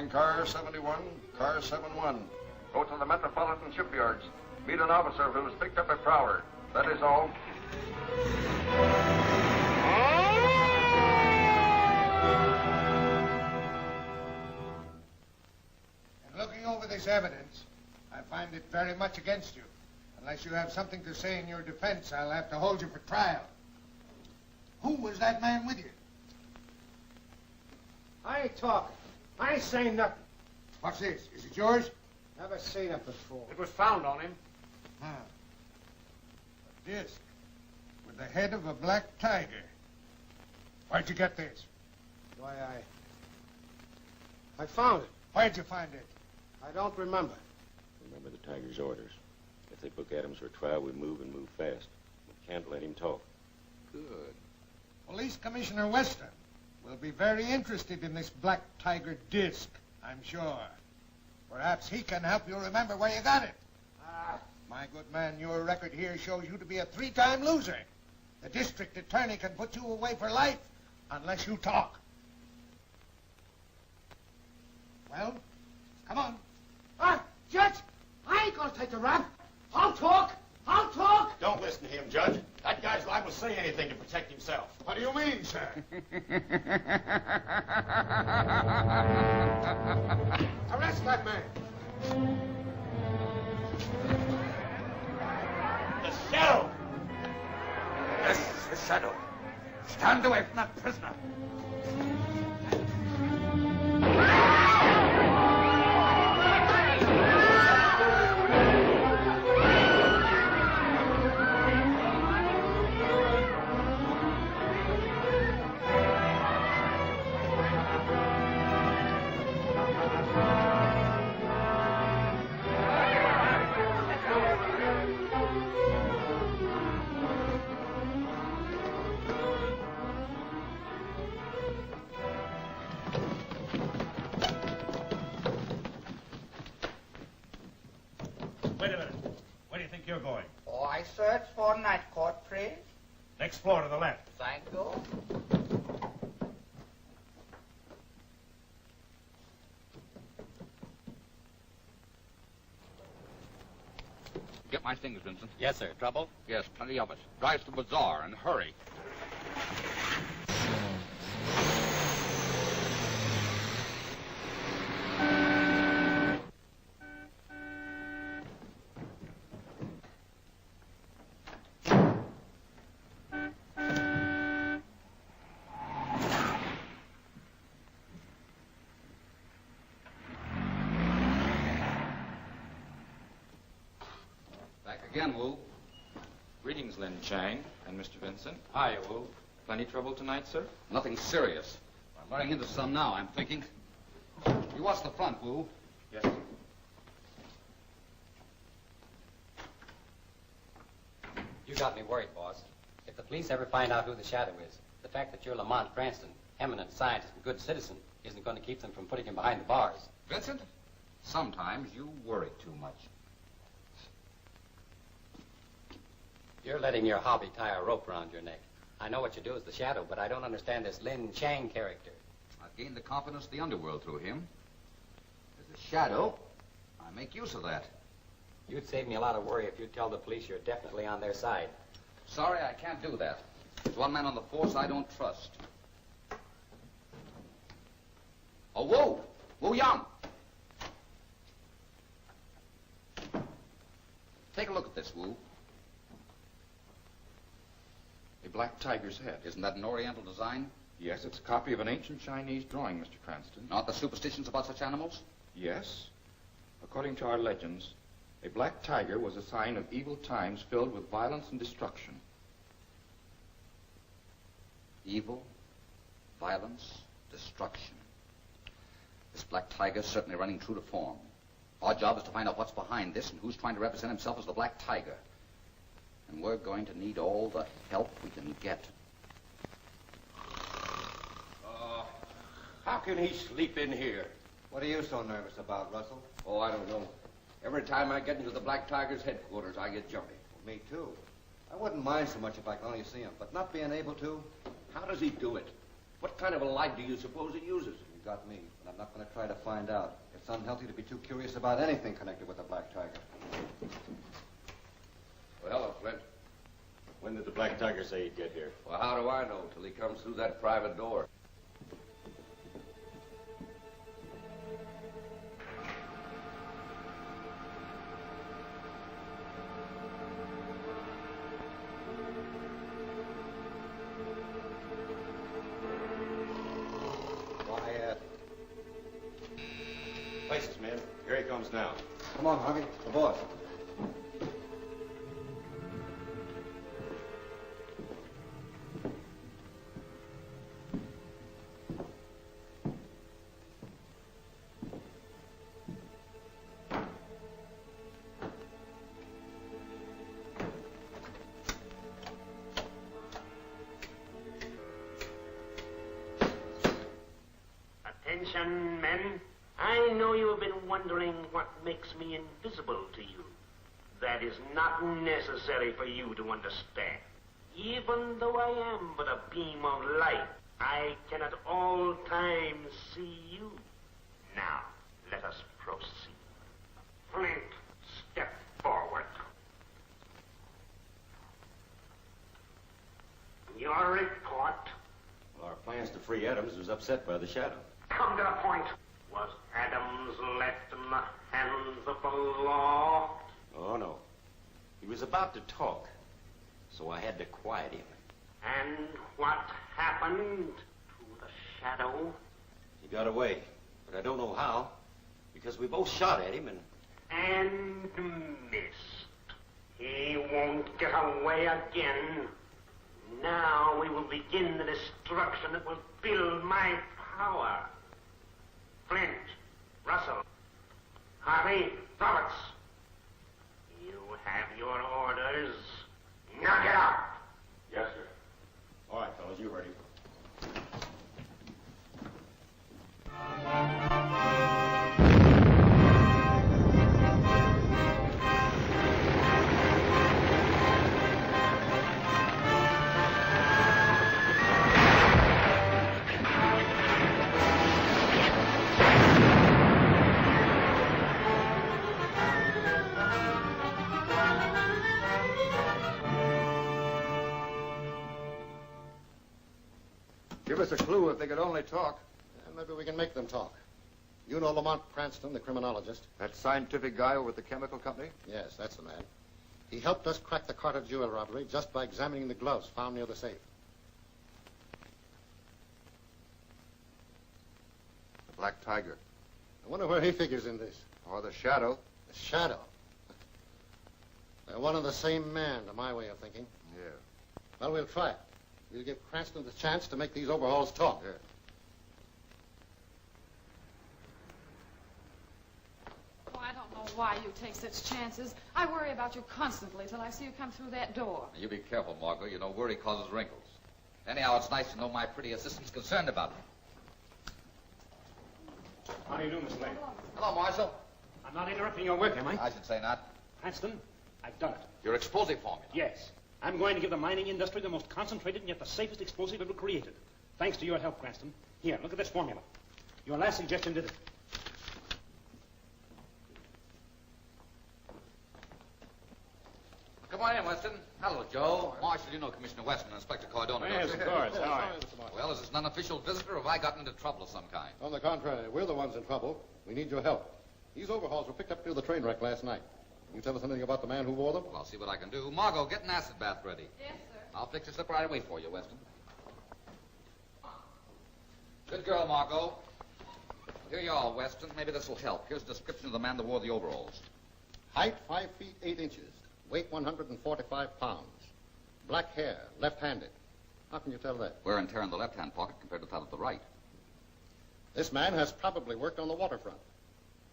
calling car 71, car 71. Go to the Metropolitan Shipyards. Meet an officer who was picked up a prowler. That is all. In looking over this evidence, I find it very much against you. Unless you have something to say in your defense, I'll have to hold you for trial. Who was that man with you? I ain't talking. I ain't saying nothing. What's this? Is it yours? Never seen it before. It was found on him. Huh. A disc with the head of a black tiger. Where'd you get this? Why, I found it. Where'd you find it? I don't remember. Remember the tiger's orders. If they book Adams for trial, we move and move fast. We can't let him talk. Good. Police Commissioner Weston will be very interested in this black tiger disc, I'm sure. Perhaps he can help you remember where you got it. My good man, your record here shows you to be a 3-time loser. The district attorney can put you away for life unless you talk. Well, come on. Judge, I ain't gonna take the rap. I'll talk. I'll talk. Don't listen to him, Judge. That guy's liable to say anything to protect himself. What do you mean, sir? Arrest that man. The Shadow! Yes, the Shadow. Stand away from that prisoner. Wait a minute. Where do you think you're going? Oh, I search for night court, please. Next floor to the left. Thank you. Get my things, Vincent. Yes, sir. Trouble? Yes, plenty of it. Drive to the bazaar and hurry. Again, Wu. Greetings, Lin Chang and Mr. Vincent. Hi, Wu. Plenty trouble tonight, sir? Nothing serious. I'm running into some now, I'm thinking. You watch the front, Wu. Yes, sir. You got me worried, boss. If the police ever find out who the Shadow is, the fact that you're Lamont Cranston, eminent scientist and good citizen, isn't going to keep them from putting him behind the bars. Vincent, sometimes you worry too much. You're letting your hobby tie a rope around your neck. I know what you do as the Shadow, but I don't understand this Lin Chang character. I've gained the confidence of the underworld through him. As a shadow, I make use of that. You'd save me a lot of worry if you'd tell the police you're definitely on their side. Sorry, I can't do that. There's one man on the force I don't trust. Oh, Wu! Wu Yang! Take a look at this, Wu. A black tiger's head. Isn't that an Oriental design? Yes, it's a copy of an ancient Chinese drawing, Mr. Cranston. Not the superstitions about such animals? Yes. According to our legends, a black tiger was a sign of evil times filled with violence and destruction. Evil, violence, destruction. This black tiger's certainly running true to form. Our job is to find out what's behind this and who's trying to represent himself as the black tiger. And we're going to need all the help we can get. How can he sleep in here? What are you so nervous about, Russell? Oh, I don't know. Every time I get into the Black Tiger's headquarters, I get jumpy. Well, me too. I wouldn't mind so much if I could only see him, but not being able to. How does he do it? What kind of a light do you suppose he uses? He got me, but I'm not going to try to find out. It's unhealthy to be too curious about anything connected with the Black Tiger. Well, hello, Flint. When did the Black Tiger say he'd get here? Well, how do I know till he comes through that private door? Places, man. Here he comes now. Come on, Harvey. The boss. Attention, men. I know you have been wondering what makes me invisible to you. That is not necessary for you to understand. Even though I am but a beam of light, I can at all times see you. Now, let us proceed. Flint, step forward. Your report. Well, our plans to free Adams was upset by the shadow. Come to the point. Was Adams left in the hands of the law? Oh, no. He was about to talk, so I had to quiet him. And what happened to the shadow? He got away, but I don't know how, because we both shot at him and missed. He won't get away again. Now we will begin the destruction that will build my power. Flint, Russell, Harvey, Roberts. You have your orders. Now get out. Yes, sir. All right, fellas, you ready? Give us a clue if they could only talk. Maybe we can make them talk. You know Lamont Cranston, the criminologist? That scientific guy over at the chemical company? Yes, that's the man. He helped us crack the Carter jewel robbery just by examining the gloves found near the safe. The Black Tiger. I wonder where he figures in this. Or the Shadow. The Shadow? They're one and the same man, to my way of thinking. Yeah. Well, we'll try it. We'll give Cranston the chance to make these overhauls talk. Yeah. Oh, I don't know why you take such chances. I worry about you constantly till I see you come through that door. You be careful, Margot. You know, worry causes wrinkles. Anyhow, it's nice to know my pretty assistant's concerned about me. How do you do, Miss Lane? Hello, Marshal. I'm not interrupting your work, am I? I should say not. Cranston, I've done it. Your explosive formula. Yes. I'm going to give the mining industry the most concentrated and yet the safest explosive ever created. Thanks to your help, Cranston. Here, look at this formula. Your last suggestion did it. Come on in, Weston. Hello, Joe. Marshal, you know Commissioner Weston and Inspector Cardona. Yes, don't of you? course. How are you? Well, is this an unofficial visitor, or have I gotten into trouble of some kind? On the contrary, we're the ones in trouble. We need your help. These overhauls were picked up near the train wreck last night. Can you tell us anything about the man who wore them? Well, I'll see what I can do. Margot, get an acid bath ready. Yes, sir. I'll fix your slip right away for you, Weston. Good girl, Margot. Here you are, Weston. Maybe this will help. Here's a description of the man that wore the overalls. Height 5 feet 8 inches. Weight 145 pounds. Black hair, left-handed. How can you tell that? Wear and tear in the left-hand pocket compared with that of the right. This man has probably worked on the waterfront.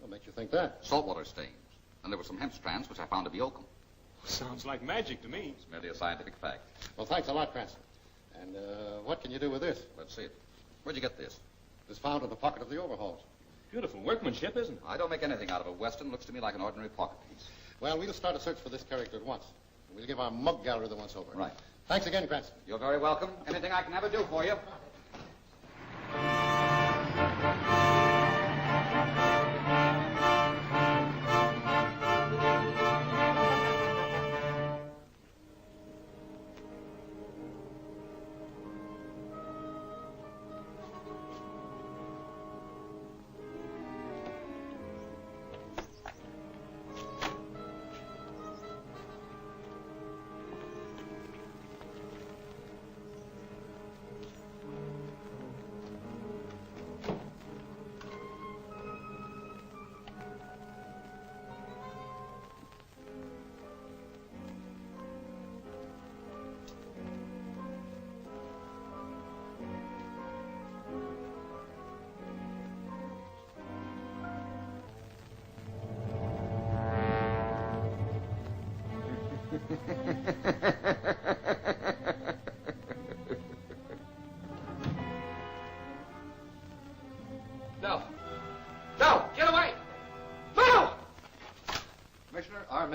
What makes you think that? Saltwater stains. And there were some hemp strands which I found to be oakum. Sounds like magic to me. It's merely a scientific fact. Well, thanks a lot, Cranston. And what can you do with this? Let's see it. Where'd you get this? It was found in the pocket of the overhauls. Beautiful workmanship, isn't it? I don't make anything out of it, Weston. Looks to me like an ordinary pocket piece. Well, we'll start a search for this character at once. We'll give our mug gallery the once over. Right. Thanks again, Cranston. You're very welcome. Anything I can ever do for you.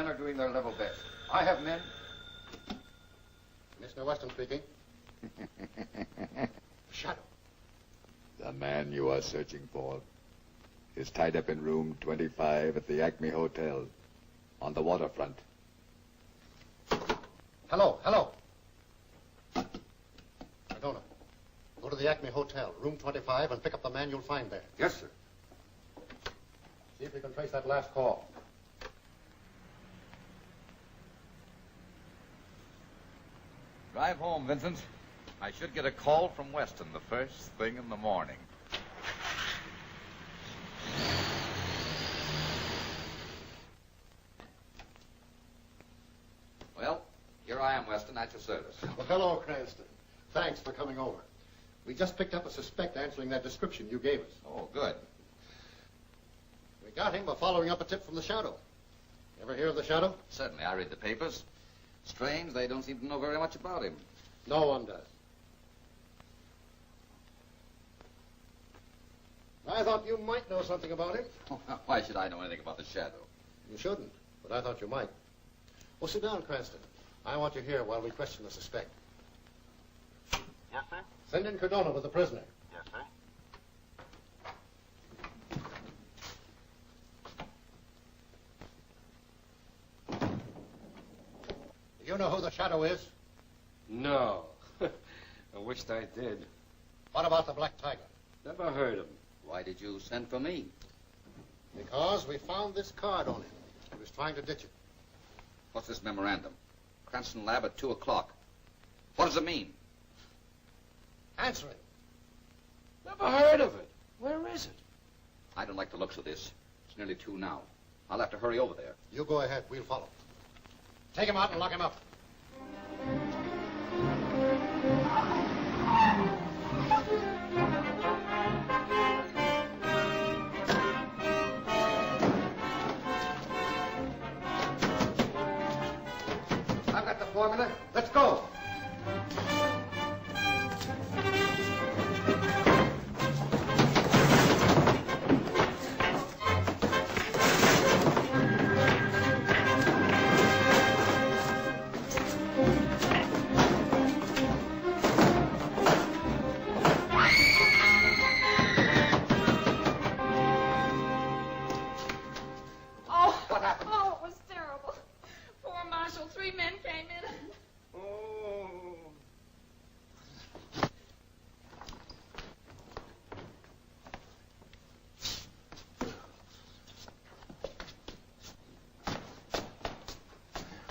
men are doing their level best. I have men. Mr. Weston speaking. Shadow. The man you are searching for is tied up in room 25 at the Acme Hotel on the waterfront. Hello. Cardona, go to the Acme Hotel, room 25, and pick up the man you'll find there. Yes, sir. See if we can trace that last call. Drive home, Vincent. I should get a call from Weston the first thing in the morning. Well, here I am, Weston, at your service. Well, hello, Cranston. Thanks for coming over. We just picked up a suspect answering that description you gave us. Oh, good. We got him by following up a tip from the Shadow. Ever hear of the Shadow? Certainly, I read the papers. Strange, they don't seem to know very much about him. No one does. I thought you might know something about him. Why should I know anything about the Shadow? You shouldn't, but I thought you might. Well, sit down, Cranston. I want you here while we question the suspect. Yes, sir? Send in Cardona with the prisoner. Yes, sir. Do you know who the Shadow is? No. I wished I did. What about the Black Tiger? Never heard of him. Why did you send for me? Because we found this card on him. He was trying to ditch it. What's this memorandum? Cranston Lab at 2 o'clock. What does it mean? Answer it. Never heard of it. Where is it? I don't like the looks of this. It's nearly 2 now. I'll have to hurry over there. You go ahead. We'll follow. Take him out and lock him up. I've got the formula. Let's go.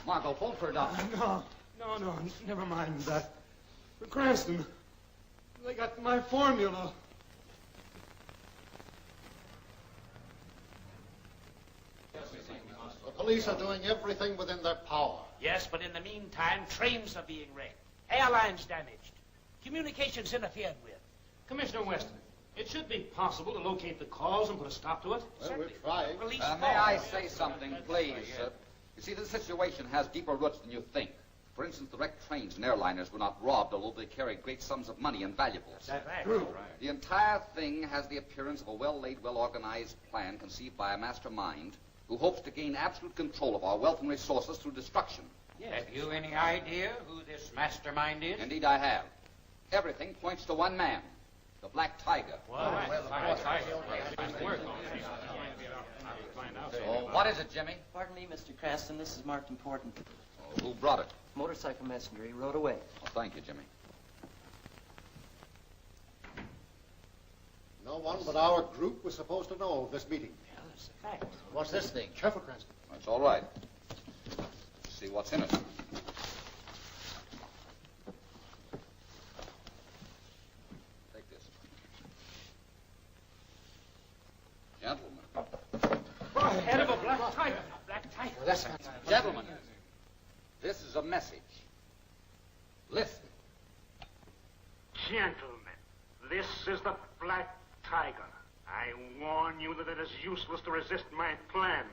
Margot, phone for a doctor. No, never mind that. Cranston, they got my formula. The police are doing everything within their power. Yes, but in the meantime, trains are being wrecked, airlines damaged, communications interfered with. Commissioner Weston, it should be possible to locate the cause and put a stop to it. Well, we're trying. May I say something, please? You see, this situation has deeper roots than you think. For instance, the wrecked trains and airliners were not robbed, although they carried great sums of money and valuables. That's true. The entire thing has the appearance of a well-laid, well-organized plan conceived by a mastermind who hopes to gain absolute control of our wealth and resources through destruction. Yes. Have you any idea who this mastermind is? Indeed, I have. Everything points to one man, the Black Tiger. Oh, what is it, Jimmy? Pardon me, Mr. Cranston. This is marked important. Oh, who brought it? Motorcycle messenger. He rode away. Oh, thank you, Jimmy. No one but our group was supposed to know of this meeting. Yeah, that's a fact. What's this thing? Careful, Cranston. That's all right. Let's see what's in it. Take this. Gentlemen. Head of a black tiger. A black tiger. Well, that's Gentlemen, this is a message. Listen. Gentlemen, this is the Black Tiger. I warn you that it is useless to resist my plans.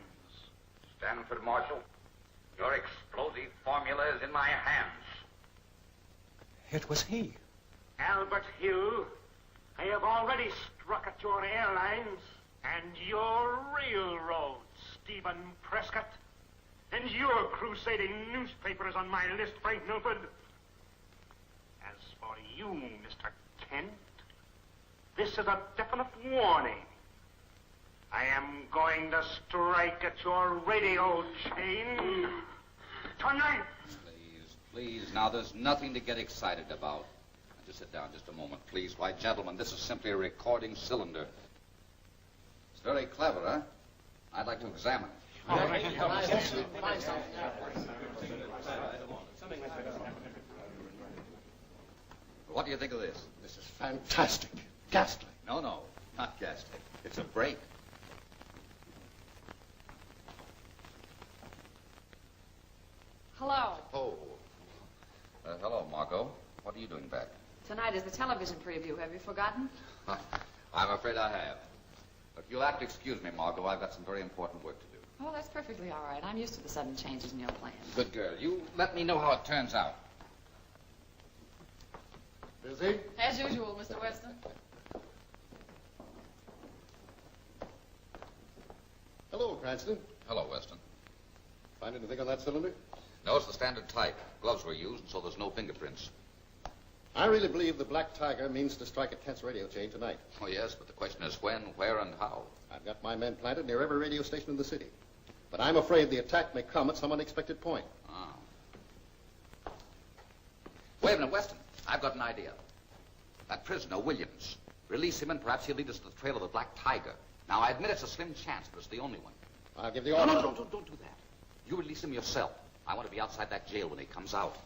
Stanford Marshal, your explosive formula is in my hands. It was he. Albert Hill, I have already struck at your airlines and your railroads, Stephen Prescott. And your crusading newspaper is on my list, Frank Milford. As for you, Mr. Kent, this is a definite warning. I am going to strike at your radio chain tonight. Please, now there's nothing to get excited about. Now, just sit down just a moment, please. Why, gentlemen, this is simply a recording cylinder. It's very clever, huh? I'd like to examine it. What do you think of this? This is fantastic. Ghastly. No, not ghastly. It's a break. Hello. Oh. Hello, Margot. What are you doing back? Tonight is the television preview. Have you forgotten? I'm afraid I have. But you'll have to excuse me, Margot. I've got some very important work to do. Oh, that's perfectly all right. I'm used to the sudden changes in your plans. Good girl. You let me know how it turns out. Busy? As usual, Mr. Weston. Hello, Cranston. Hello, Weston. Find anything on that cylinder? No, it's the standard type. Gloves were used, and so there's no fingerprints. I really believe the Black Tiger means to strike at Kent's radio chain tonight. Oh, yes, but the question is when, where, and how. I've got my men planted near every radio station in the city. But I'm afraid the attack may come at some unexpected point. Ah. Wait a minute, Weston. I've got an idea. That prisoner, Williams. Release him, and perhaps he'll lead us to the trail of the Black Tiger. Now, I admit it's a slim chance, but it's the only one. I'll give the order. No, don't do that. You release him yourself. I want to be outside that jail when he comes out.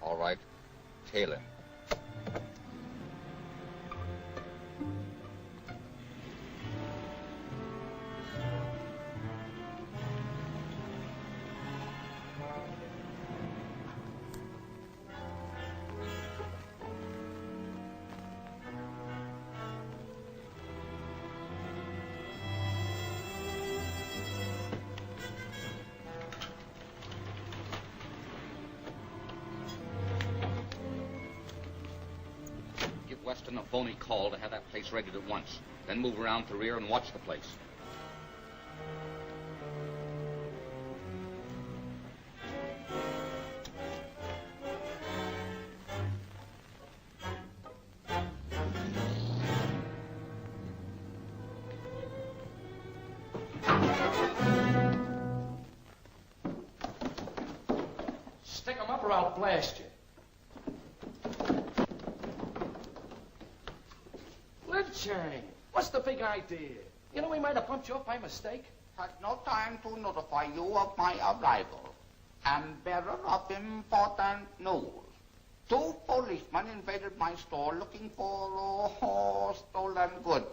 All right. Tail him. Weston a phony call to have that place raided at once. Then move around to the rear and watch the place. Stick 'em up or I'll blast you. Lynching. What's the big idea? You know we might have bumped you up by mistake. Had no time to notify you of my arrival. And bearer of important news. 2 policemen invaded my store looking for stolen goods.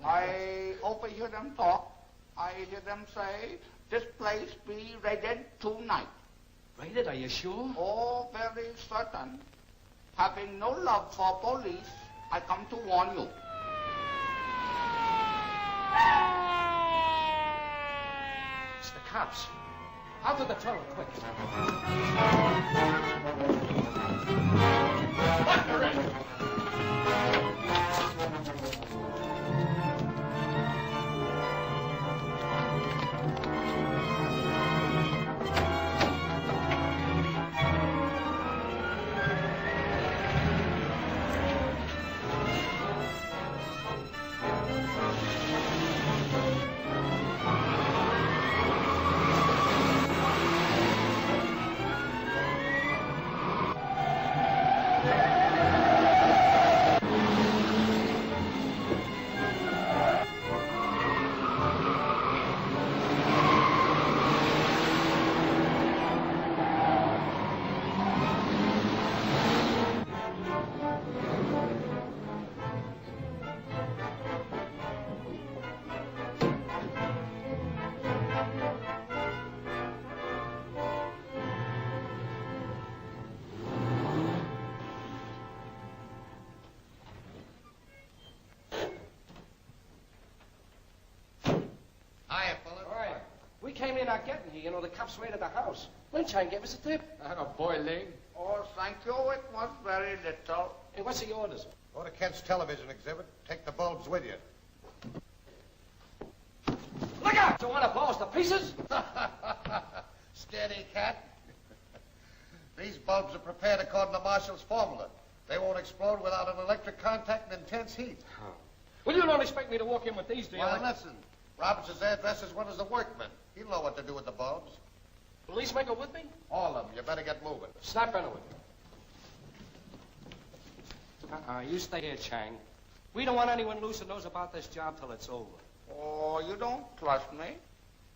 I overhear them talk. I hear them say, this place be raided tonight. Raided, are you sure? Oh, very certain. Having no love for police, I come to warn you. It's the cops. Out of the tunnel, quick. What the ring? came in not getting here. You know, the cops raided the house. Moonshine gave us a tip. Oh, boy, Ling. Oh, thank you. It was very little. Hey, what's the orders? Go to Kent's television exhibit. Take the bulbs with you. Look out! You want to blow us to pieces? Steady, Cat. These bulbs are prepared according to Marshall's formula. They won't explode without an electric contact and intense heat. Oh. Well, you don't expect me to walk in with these, do you? Well, listen. Robertson's there dressed as one as the workman. He'll know what to do with the bulbs. Police make it with me? All of them. You better get moving. Snap into it. You stay here, Chang. We don't want anyone loose who knows about this job till it's over. Oh, you don't trust me?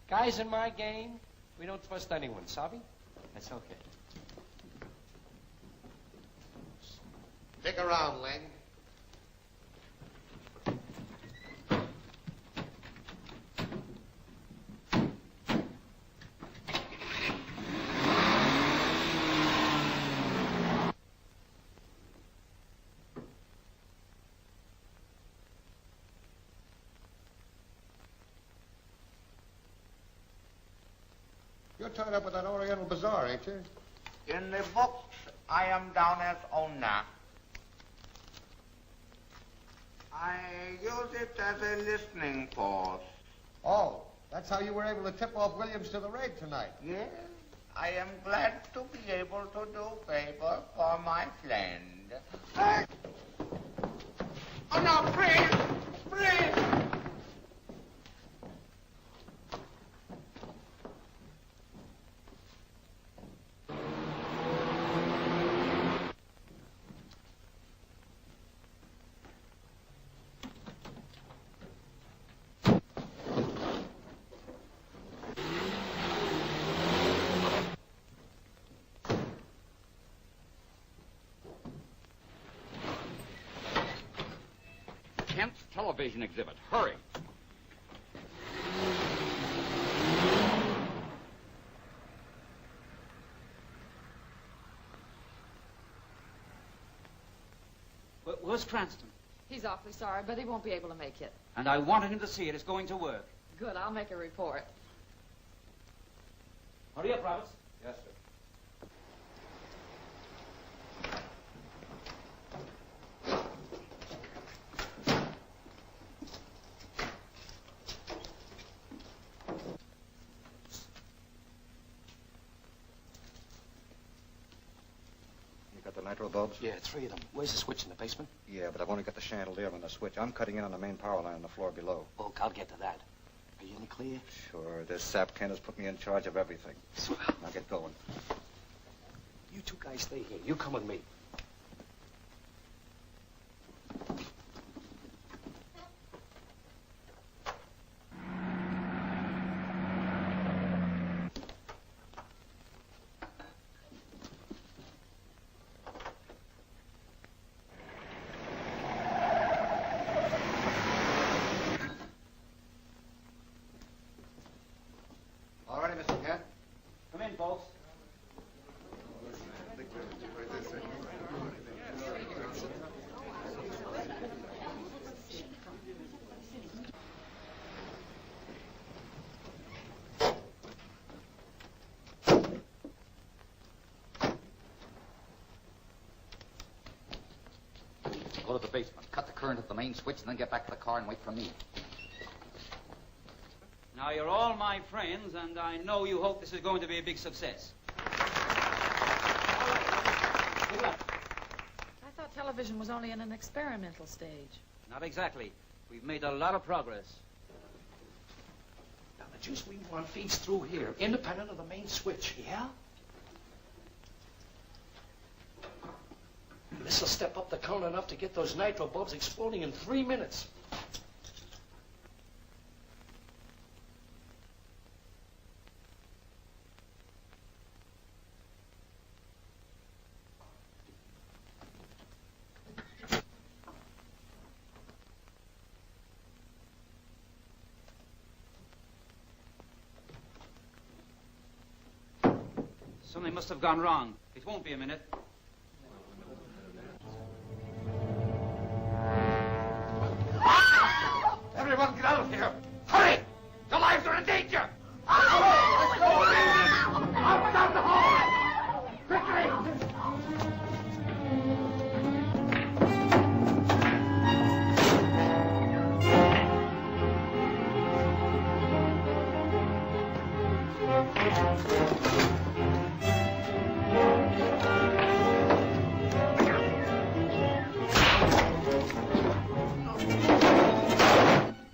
Guys in my game, we don't trust anyone, Sabi? That's okay. Dig around, Ling. You're tied up with that Oriental Bazaar, ain't you? In the books, I am down as owner. I use it as a listening post. Oh, that's how you were able to tip off Williams to the raid tonight. Yes, I am glad to be able to do favor for my friend. Oh, no, please! Please! Kent's television exhibit. Hurry. Where's Cranston? He's awfully sorry, but he won't be able to make it. And I wanted him to see it. It's going to work. Good, I'll make a report. Hurry up, Roberts. Yes, sir. The nitro bulbs? Yeah, 3 of them. Where's the switch in the basement? Yeah, but I've only got the chandelier and the switch. I'm cutting in on the main power line on the floor below. Oh, I'll get to that. Are you in the clear? Sure. This sap can has put me in charge of everything. Now get going. You two guys stay here. You come with me. All righty, Mr. Kent. Come in, folks. Go to the basement, cut the current at the main switch, and then get back to the car and wait for me. Now, you're all my friends, and I know you hope this is going to be a big success. I thought television was only in an experimental stage. Not exactly. We've made a lot of progress. Now, the juice we want feeds through here, independent of the main switch. Yeah? This'll step up the current enough to get those nitro bulbs exploding in 3 minutes. Something must have gone wrong. It won't be a minute. Everyone get out of here! Hurry! Your lives are in danger!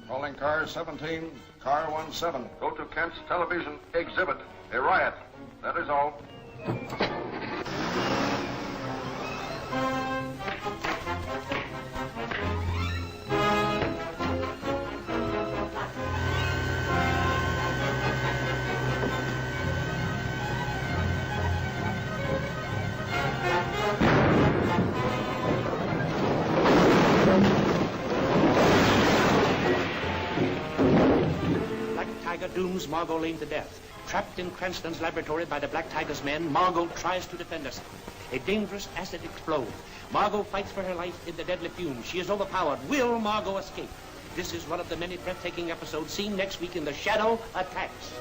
Calling car 17, car 17. Go to Kent's television exhibit. A riot. That is all. Tiger dooms Margot Lane to death. Trapped in Cranston's laboratory by the Black Tiger's men, Margot tries to defend herself. A dangerous acid explodes. Margot fights for her life in the deadly fumes. She is overpowered. Will Margot escape? This is one of the many breathtaking episodes seen next week in The Shadow Attacks.